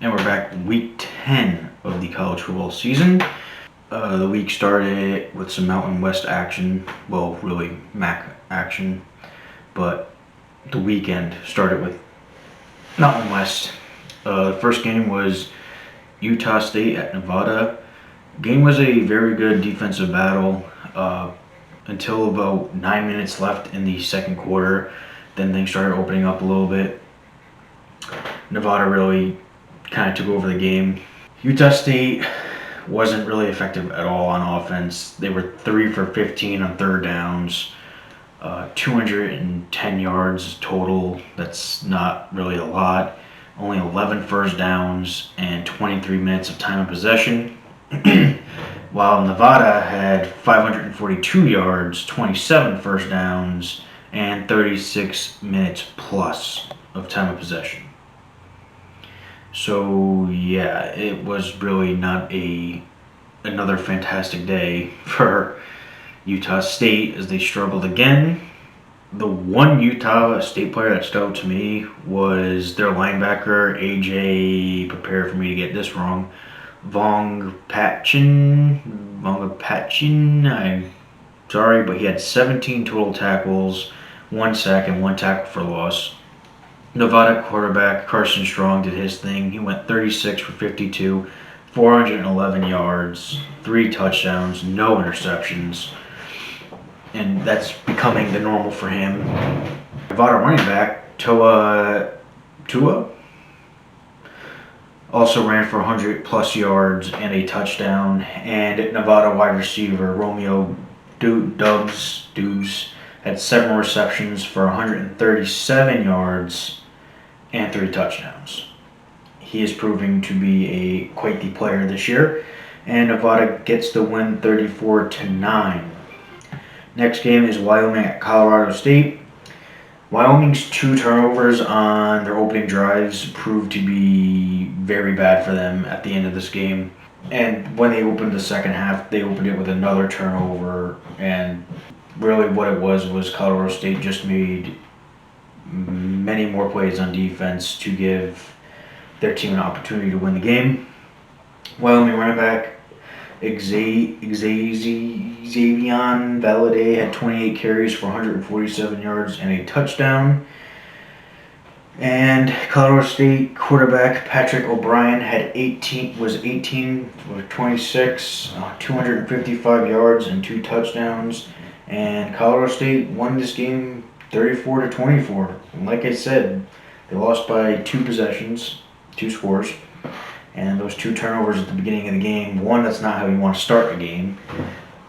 And we're back week 10 of the college football season. The week started with some Mountain West action. Well, really MAC action. But the weekend started with Mountain West. The first game was Utah State at Nevada. Game was a very good defensive battle until about 9 minutes left in the second quarter. Then things started opening up a little bit. Nevada really kind of took over the game. Utah State wasn't really effective at all on offense. They were 3 for 15 on third downs, 210 yards total. That's not really a lot. Only 11 first downs and 23 minutes of time of possession. While Nevada had 542 yards, 27 first downs, and 36 minutes plus of time of possession. So yeah, it was really not another fantastic day for Utah State as they struggled again. The one Utah State player that stood out to me was their linebacker, AJ, prepare for me to get this wrong, Vongapachin, I'm sorry, but he had 17 total tackles, 1 sack, and 1 tackle for loss. Nevada quarterback Carson Strong did his thing. He went 36 for 52, 411 yards, 3 touchdowns, no interceptions. And that's becoming the normal for him. Nevada running back Tua also ran for 100 plus yards and a touchdown. And Nevada wide receiver Romeo Dubs had 7 receptions for 137 yards and 3 touchdowns. He is proving to be quite the player this year, and Nevada gets the win 34-9. Next game is Wyoming at Colorado State. Wyoming's 2 turnovers on their opening drives proved to be very bad for them at the end of this game. And when they opened the second half, they opened it with another turnover, and really what it was Colorado State just made many more plays on defense to give their team an opportunity to win the game. Wyoming running back Xavier Valladay had 28 carries for 147 yards and a touchdown. And Colorado State quarterback Patrick O'Brien had 18 for 26, 255 yards and 2 touchdowns. And Colorado State won this game 34-24. And like I said, they lost by 2 possessions, 2 scores. And those 2 turnovers at the beginning of the game, one, that's not how you want to start a game,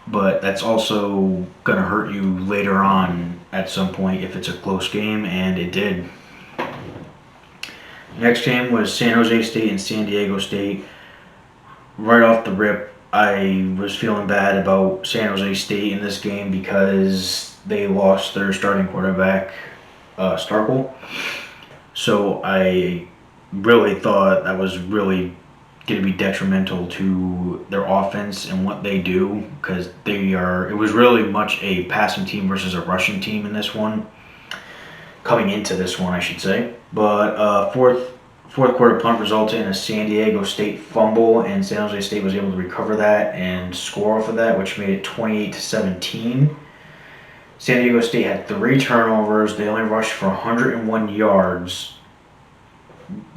but that's also going to hurt you later on at some point if it's a close game, and it did. Next game was San Jose State and San Diego State. Right off the rip, I was feeling bad about San Jose State in this game because they lost their starting quarterback, Starkel. So I really thought that was really going to be detrimental to their offense and what they do, because it was really much a passing team versus a rushing team in this one. Coming into this one, I should say. But fourth quarter punt resulted in a San Diego State fumble, and San Jose State was able to recover that and score off of that, which made it 28-17. San Diego State had 3 turnovers. They only rushed for 101 yards.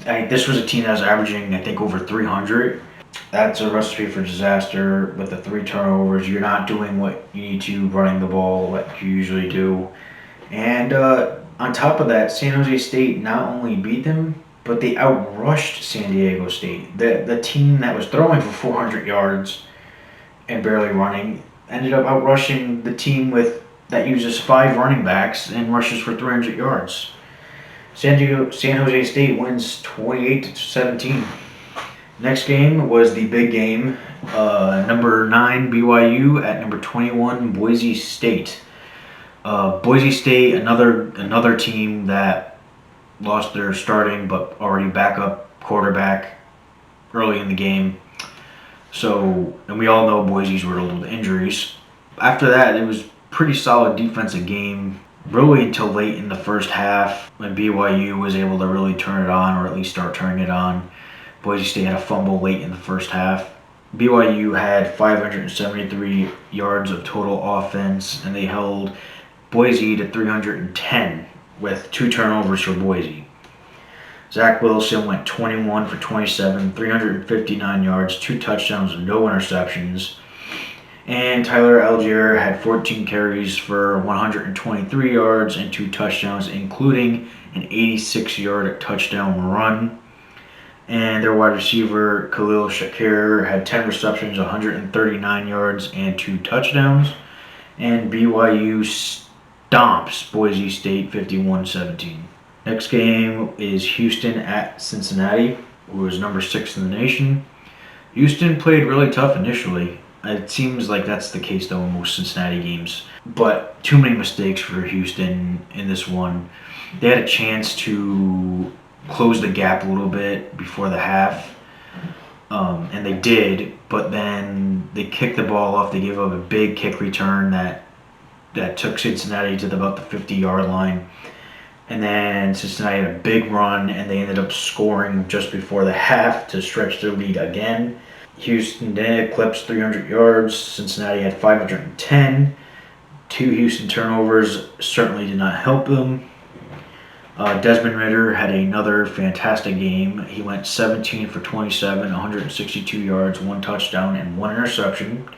This was a team that was averaging, I think, over 300. That's a recipe for disaster with the 3 turnovers. You're not doing what you need to running the ball like you usually do. And on top of that, San Jose State not only beat them, but they outrushed San Diego State. The team that was throwing for 400 yards and barely running ended up outrushing the team that uses 5 running backs and rushes for 300 yards. San Jose State wins 28-17. Next game was the big game. Number 9 BYU at number 21 Boise State. Boise State, another team that lost their starting but already backup quarterback early in the game. So, and we all know Boise's riddled with injuries. After that, it was pretty solid defensive game. Really until late in the first half when BYU was able to really turn it on, or at least start turning it on. Boise State had a fumble late in the first half. BYU had 573 yards of total offense, and they held Boise to 310 with 2 turnovers for Boise. Zach Wilson went 21 for 27, 359 yards, 2 touchdowns, and no interceptions. And Tyler Algier had 14 carries for 123 yards and 2 touchdowns, including an 86-yard touchdown run. And their wide receiver, Khalil Shakir, had 10 receptions, 139 yards, and 2 touchdowns. And BYU stomps Boise State 51-17. Next game is Houston at Cincinnati, who was number 6 in the nation. Houston played really tough initially. It seems like that's the case, though, in most Cincinnati games. But too many mistakes for Houston in this one. They had a chance to close the gap a little bit before the half, and they did, but then they kicked the ball off. They gave up a big kick return that took Cincinnati to about the 50-yard line. And then Cincinnati had a big run, and they ended up scoring just before the half to stretch their lead again. Houston did eclipse 300 yards. Cincinnati had 510. 2 Houston turnovers certainly did not help them. Desmond Ridder had another fantastic game. He went 17 for 27, 162 yards, 1 touchdown, and 1 interception.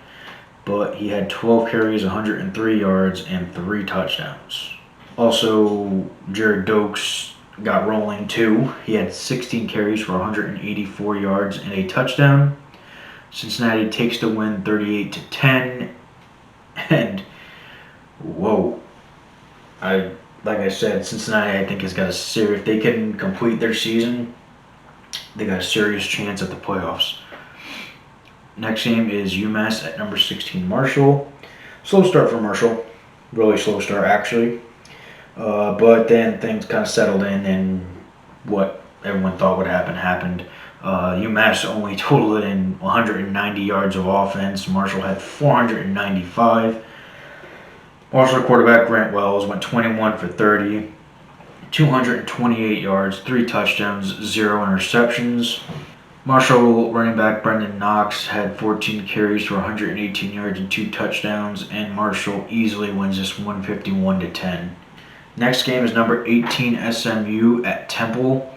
But he had 12 carries, 103 yards, and 3 touchdowns. Also, Jared Dokes got rolling too. He had 16 carries for 184 yards and a touchdown. Cincinnati takes the win 38-10. And whoa. Like I said, Cincinnati, I think, has got a serious, if they can complete their season, they got a serious chance at the playoffs. Next game is UMass at number 16 Marshall. Slow start for Marshall. Really slow start, actually. But then things kind of settled in, and what everyone thought would happen happened. UMass only totaled in 190 yards of offense. Marshall had 495. Marshall quarterback Grant Wells went 21 for 30, 228 yards, 3 touchdowns, 0 interceptions. Marshall running back Brendan Knox had 14 carries for 118 yards and 2 touchdowns, and Marshall easily wins this 151-10. Next game is number 18 SMU at Temple.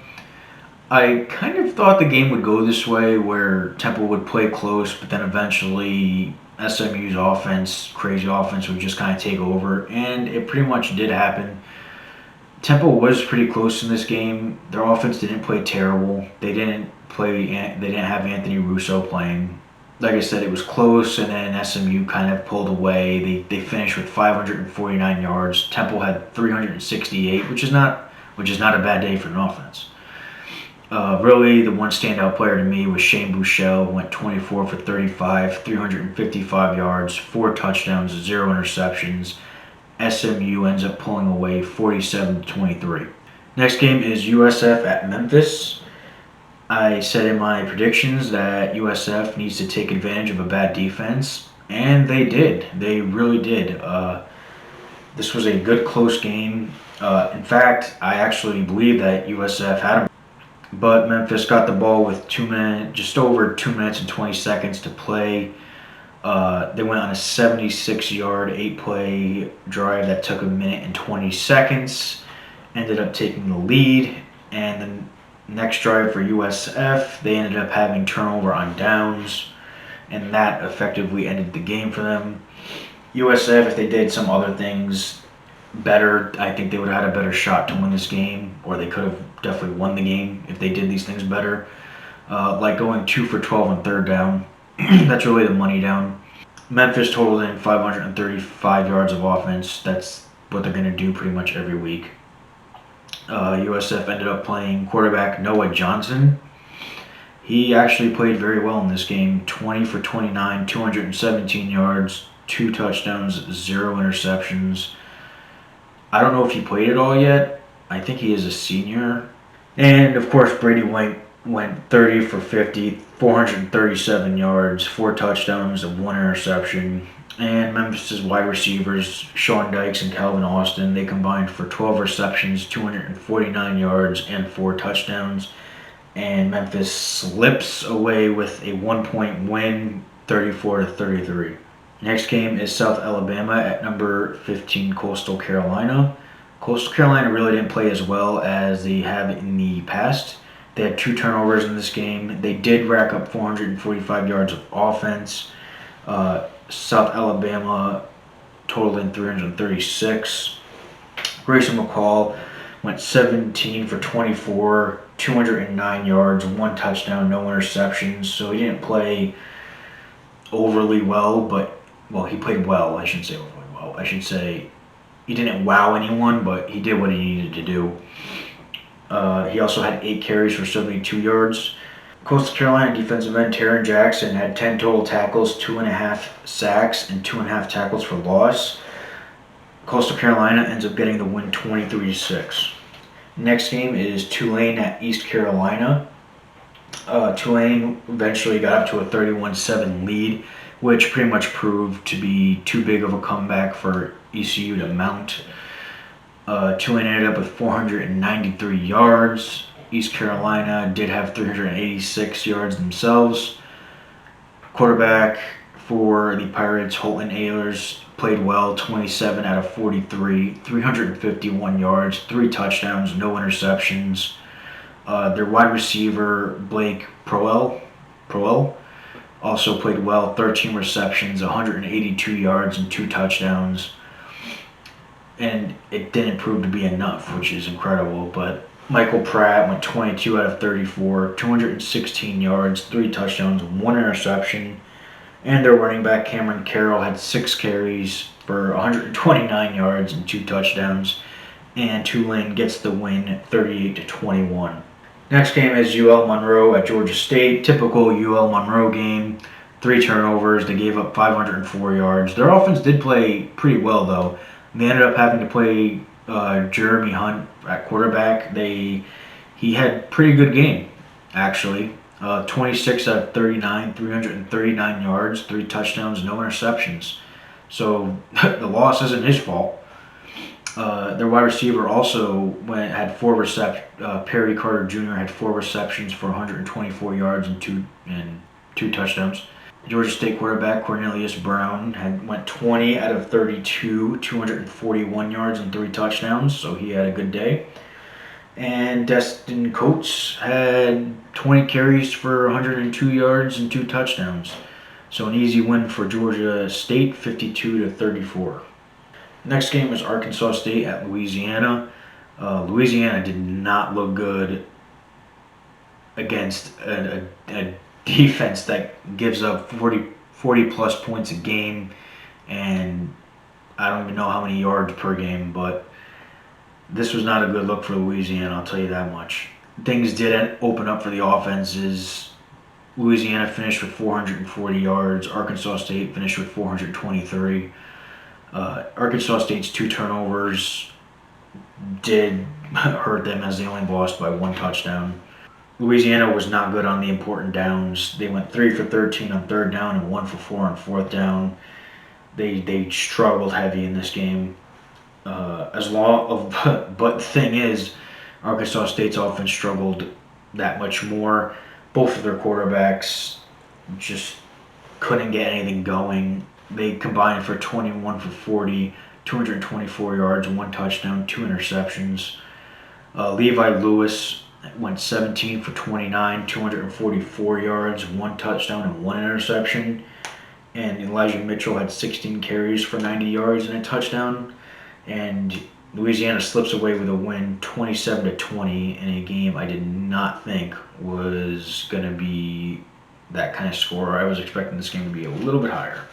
I kind of thought the game would go this way, where Temple would play close, but then eventually SMU's offense, crazy offense, would just kind of take over, and it pretty much did happen. Temple was pretty close in this game. Their offense didn't play terrible. They didn't have Anthony Russo playing. Like I said, it was close, and then SMU kind of pulled away. They finished with 549 yards. Temple had 368, which is not a bad day for an offense. Really, the one standout player to me was Shane Buechele, who went 24 for 35, 355 yards, 4 touchdowns, 0 interceptions. SMU ends up pulling away 47-23. Next game is USF at Memphis. I said in my predictions that USF needs to take advantage of a bad defense, and they did. They really did. This was a good, close game. In fact, I actually believe that USF had a, but Memphis got the ball with just over 2 minutes and 20 seconds to play. They went on a 76-yard, 8-play drive that took 1 minute and 20 seconds. Ended up taking the lead, and then next drive for USF, they ended up having turnover on downs, and that effectively ended the game for them. USF, if they did some other things better, I think they would have had a better shot to win this game, or they could have definitely won the game if they did these things better. Like going 2 for 12 on third down. That's really the money down. Memphis totaled in 535 yards of offense. That's what they're going to do pretty much every week. USF ended up playing quarterback Noah Johnson. He actually played very well in this game. 20 for 29, 217 yards, 2 touchdowns, 0 interceptions. I don't know if he played it all yet. I think he is a senior. And, of course, Brady White went 30 for 50, 437 yards, 4 touchdowns, and 1 interception. And Memphis' wide receivers, Sean Dykes and Calvin Austin, they combined for 12 receptions, 249 yards, and 4 touchdowns. and Memphis slips away with a 1-point win, 34-33. Next game is South Alabama at number 15, Coastal Carolina. Coastal Carolina really didn't play as well as they have in the past. They had 2 turnovers in this game. They did rack up 445 yards of offense. South Alabama totaled in 336. Grayson McCall went 17 for 24, 209 yards, 1 touchdown, no interceptions. So he didn't play overly well, he played well. I shouldn't say overly well. I should say he didn't wow anyone, but he did what he needed to do. He also had 8 carries for 72 yards. Coastal Carolina defensive end Taron Jackson had 10 total tackles, 2.5 sacks, and 2.5 tackles for loss. Coastal Carolina ends up getting the win 23-6. Next game is Tulane at East Carolina. Tulane eventually got up to a 31-7 lead, which pretty much proved to be too big of a comeback for ECU to mount. Tulane ended up with 493 yards. East Carolina did have 386 yards themselves. Quarterback for the Pirates, Holton Ahlers, played well, 27 out of 43, 351 yards, 3 touchdowns, no interceptions. Their wide receiver, Blake Proel, also played well, 13 receptions, 182 yards, and 2 touchdowns. And it didn't prove to be enough, which is incredible. But Michael Pratt went 22 out of 34, 216 yards, 3 touchdowns, 1 interception. And their running back, Cameron Carroll, had 6 carries for 129 yards and 2 touchdowns. And Tulane gets the win 38-21. Next game is UL Monroe at Georgia State. Typical UL Monroe game. 3 turnovers. They gave up 504 yards. Their offense did play pretty well, though. They ended up having to play Jeremy Hunt at quarterback. He had pretty good game, actually. 26 out of 39, 339 yards, 3 touchdowns, no interceptions. So the loss isn't his fault. Their wide receiver also had 4 receptions. Perry Carter Jr. had 4 receptions for 124 yards and 2 touchdowns. Georgia State quarterback Cornelius Brown went 20 out of 32, 241 yards and 3 touchdowns, so he had a good day. And Destin Coates had 20 carries for 102 yards and 2 touchdowns. So an easy win for Georgia State, 52-34. Next game was Arkansas State at Louisiana. Louisiana did not look good against a defense that gives up 40 plus points a game, and I don't even know how many yards per game, but this was not a good look for Louisiana, I'll tell you that much. Things didn't open up for the offenses. Louisiana finished with 440 yards. Arkansas State finished with 423. Arkansas State's 2 turnovers did hurt them as they only lost by 1 touchdown. Louisiana was not good on the important downs. They went 3 for 13 on 3rd down and 1 for 4 on 4th down. They struggled heavy in this game. But the thing is, Arkansas State's offense struggled that much more. Both of their quarterbacks just couldn't get anything going. They combined for 21 for 40, 224 yards, 1 touchdown, 2 interceptions. Levi Lewis went 17 for 29, 244 yards, 1 touchdown, and 1 interception. And Elijah Mitchell had 16 carries for 90 yards and a touchdown. And Louisiana slips away with a win 27-20 in a game I did not think was going to be that kind of score. I was expecting this game to be a little bit higher.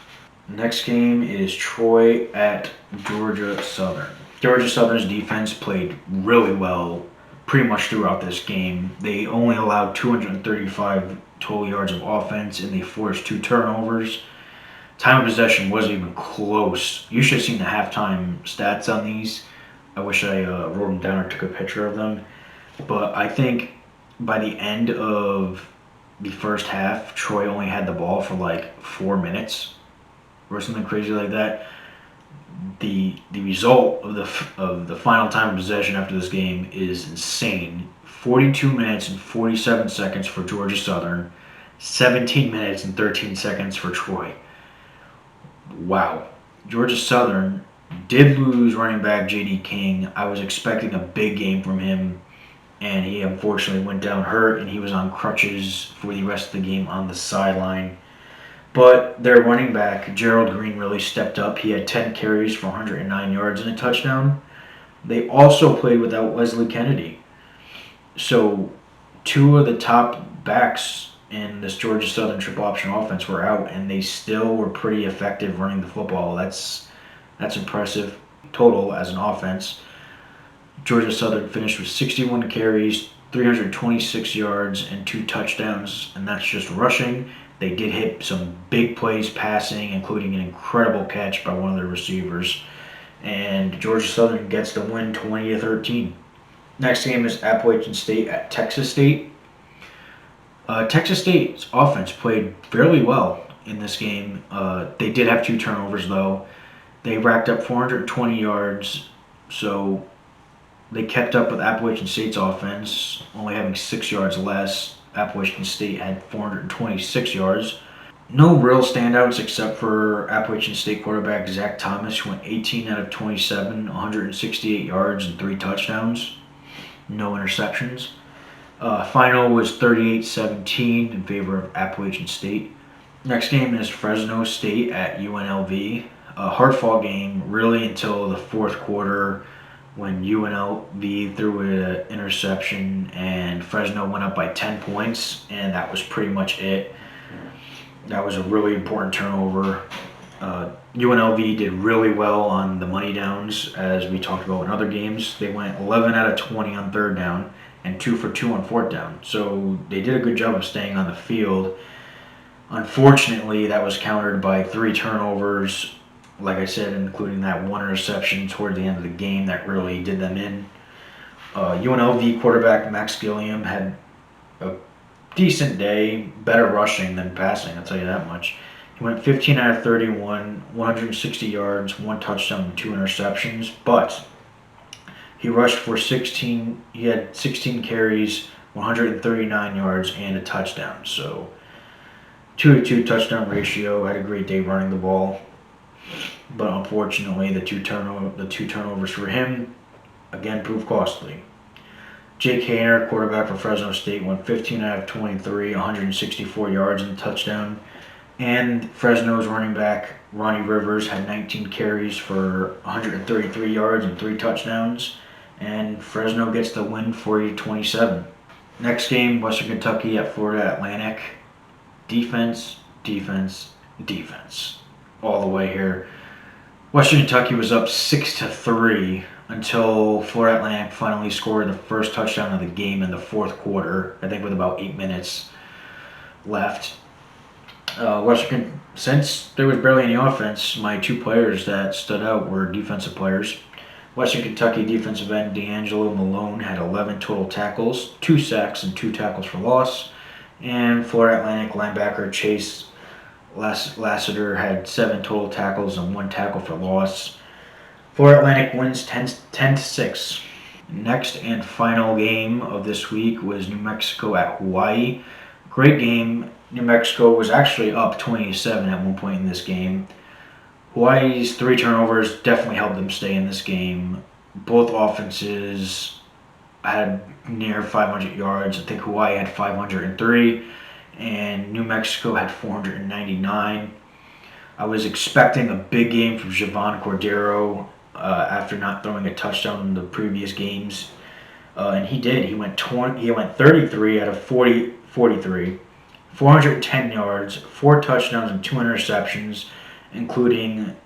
Next game is Troy at Georgia Southern. Georgia Southern's defense played really well pretty much throughout this game. They only allowed 235 total yards of offense, and they forced 2 turnovers. Time of possession wasn't even close. You should have seen the halftime stats on these. I wish I wrote them down or took a picture of them. But I think by the end of the first half, Troy only had the ball for like 4 minutes or something crazy like that. The result of the final time of possession after this game is insane. 42 minutes and 47 seconds for Georgia Southern, 17 minutes and 13 seconds for Troy. Wow. Georgia Southern did lose running back J.D. King. I was expecting a big game from him, and he unfortunately went down hurt, and he was on crutches for the rest of the game on the sideline. But their running back, Gerald Green, really stepped up. He had 10 carries for 109 yards and a touchdown. They also played without Wesley Kennedy. So, two of the top backs in this Georgia Southern triple option offense were out, and they still were pretty effective running the football. That's impressive total as an offense. Georgia Southern finished with 61 carries, 326 yards, and 2 touchdowns, and that's just rushing. They did hit some big plays passing, including an incredible catch by one of their receivers. And Georgia Southern gets the win 20-13. Next game is Appalachian State at Texas State. Texas State's offense played fairly well in this game. They did have 2 turnovers, though. They racked up 420 yards, so they kept up with Appalachian State's offense, only having 6 yards less. Appalachian State had 426 yards. No real standouts except for Appalachian State quarterback Zach Thomas, who went 18 out of 27, 168 yards and 3 touchdowns. No interceptions. Final was 38-17 in favor of Appalachian State. Next game is Fresno State at UNLV. A hard-fought game really until the fourth quarter, when UNLV threw an interception and Fresno went up by 10 points, and that was pretty much it. That was a really important turnover. UNLV did really well on the money downs, as we talked about in other games. They went 11 out of 20 on third down and 2 for 2 on fourth down. So they did a good job of staying on the field. Unfortunately, that was countered by 3 turnovers, like I said, including that 1 interception toward the end of the game that really did them in. UNLV quarterback Max Gilliam had a decent day, better rushing than passing, I'll tell you that much. He went 15 out of 31, 160 yards, 1 touchdown, and 2 interceptions, but he rushed for 16, he had 16 carries, 139 yards, and a touchdown. So 2-to-2 touchdown ratio, had a great day running the ball. But unfortunately, the two turnovers for him, again, proved costly. Jake Haener, quarterback for Fresno State, went 15 out of 23, 164 yards and a touchdown. And Fresno's running back, Ronnie Rivers, had 19 carries for 133 yards and 3 touchdowns. And Fresno gets the win 40-27. Next game, Western Kentucky at Florida Atlantic. Defense, defense, defense. All the way here. Western Kentucky was up 6-3 until Florida Atlantic finally scored the first touchdown of the game in the fourth quarter, I think with about 8 minutes left. Since there was barely any offense, my 2 players that stood out were defensive players. Western Kentucky defensive end D'Angelo Malone had 11 total tackles, 2 sacks, and 2 tackles for loss. And Florida Atlantic linebacker Chase Lassiter had 7 total tackles and 1 tackle for loss. Florida Atlantic wins 10-6. Next and final game of this week was New Mexico at Hawaii. Great game. New Mexico was actually up 27 at one point in this game. Hawaii's 3 turnovers definitely helped them stay in this game. Both offenses had near 500 yards. I think Hawaii had 503, and New Mexico had 499. I was expecting a big game from Javon Cordero after not throwing a touchdown in the previous games, and he did. He went 33 out of 43, 410 yards, 4 touchdowns, and 2 interceptions, including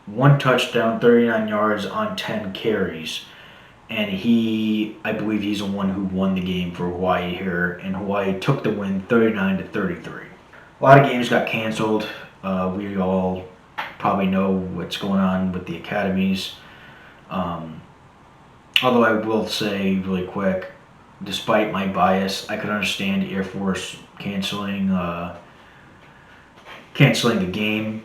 1 touchdown, 39 yards on 10 carries. And I believe he's the one who won the game for Hawaii here, and Hawaii took the win 39-33. A lot of games got canceled. We all probably know what's going on with the academies. Although I will say really quick, despite my bias, I could understand Air Force canceling the game.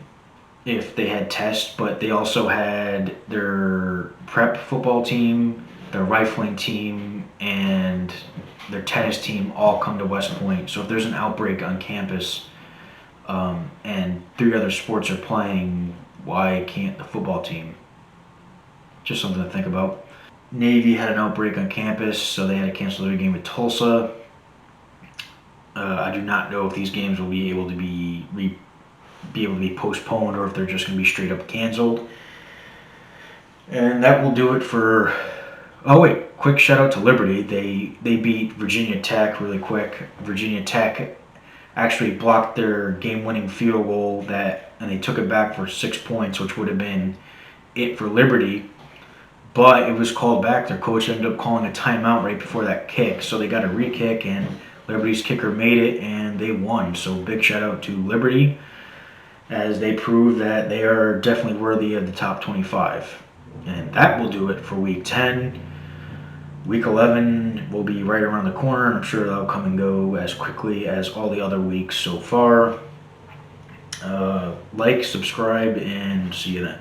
if they had tests, but they also had their prep football team, their rifling team, and their tennis team all come to West Point. So if there's an outbreak on campus and 3 other sports are playing, why can't the football team? Just something to think about. Navy had an outbreak on campus, so they had to cancel their game with Tulsa. I do not know if these games will be able to be postponed or if they're just going to be straight up canceled. And that will do it for. Oh wait, quick shout out to Liberty. They beat Virginia Tech really quick. Virginia Tech actually blocked their game-winning field goal and they took it back for 6 points, which would have been it for Liberty. But it was called back. Their coach ended up calling a timeout right before that kick, so they got a re-kick, and Liberty's kicker made it, and they won. So big shout out to Liberty, as they prove that they are definitely worthy of the top 25. And that will do it for Week 10. Week 11 will be right around the corner, and I'm sure that'll come and go as quickly as all the other weeks so far. Like, subscribe, and see you then.